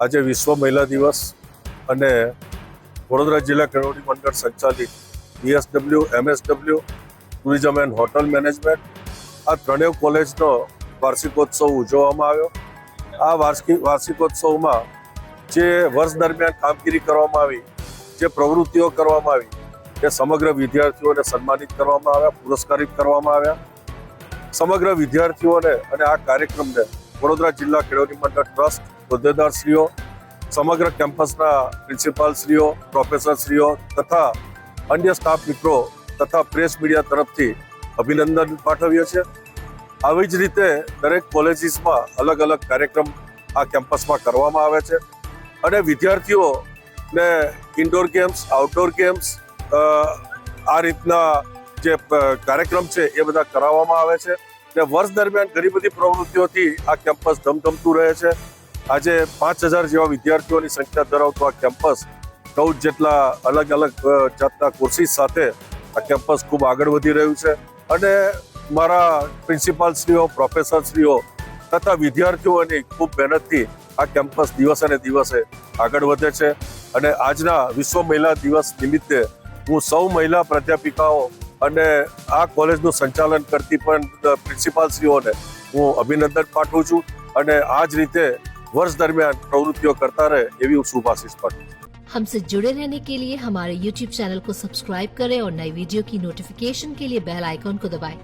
આજે વિશ્વ મહિલા દિવસ અને વડોદરા જિલ્લા કેળવણી મંડળ સંચાલિત BSW, MSW, tourism and hotel management આ ત્રણેય કોલેજનો વાર્ષિકોત્સવ ઉજવવામાં આવ્યો. આ વાર્ષિકોત્સવમાં જે વર્ષ દરમિયાન કામગીરી કરવામાં આવી, જે પ્રવૃત્તિઓ કરવામાં આવી, એ સમગ્ર વિદ્યાર્થીઓને સન્માનિત કરવામાં આવ્યા, પુરસ્કારિત કરવામાં આવ્યા. સમગ્ર વિદ્યાર્થીઓને અને આ કાર્યક્રમને વડોદરા જિલ્લા કેળવણી મંડળ ટ્રસ્ટ, હોદ્દેદારશ્રીઓ, સમગ્ર કેમ્પસના પ્રિન્સિપાલશ્રીઓ, પ્રોફેસરશ્રીઓ તથા અન્ય સ્ટાફ મિત્રો તથા પ્રેસ મીડિયા તરફથી અભિનંદન પાઠવીએ છીએ. આવી જ રીતે દરેક કોલેજીસમાં અલગ અલગ કાર્યક્રમ આ કેમ્પસમાં કરવામાં આવે છે અને વિદ્યાર્થીઓને ઇન્ડોર ગેમ્સ, આઉટડોર ગેમ્સ, આ રીતના જે કાર્યક્રમ છે એ બધા કરાવવામાં આવે છે. ને વર્ષ દરમિયાન ઘણી બધી પ્રવૃત્તિઓથી આ કેમ્પસ ધમધમતું રહે છે. આજે 5000 જેવા વિદ્યાર્થીઓની સંખ્યા ધરાવતું આ કેમ્પસ 14 જેટલા અલગ અલગ જાતના કોર્સિસ સાથે આ કેમ્પસ ખૂબ આગળ વધી રહ્યું છે અને મારા પ્રિન્સિપાલશ્રીઓ, પ્રોફેસરશ્રીઓ તથા વિદ્યાર્થીઓની ખૂબ મહેનતથી આ કેમ્પસ દિવસે ને દિવસે આગળ વધે છે. અને આજના વિશ્વ મહિલા દિવસ નિમિત્તે હું સૌ મહિલા પ્રાધ્યાપિકાઓ અને આ કોલેજનું સંચાલન કરતી પણ પ્રિન્સિપાલશ્રીઓને હું અભિનંદન પાઠવું છું અને આ જ રીતે वर्ष दरमियान प्रवृत्तियों करता रहे एवं शुभ शुभाशीष पाठवूं छूं. हमसे जुड़े रहने के लिए हमारे YouTube चैनल को सब्सक्राइब करें और नई वीडियो की नोटिफिकेशन के लिए बेल आइकॉन को दबाएं.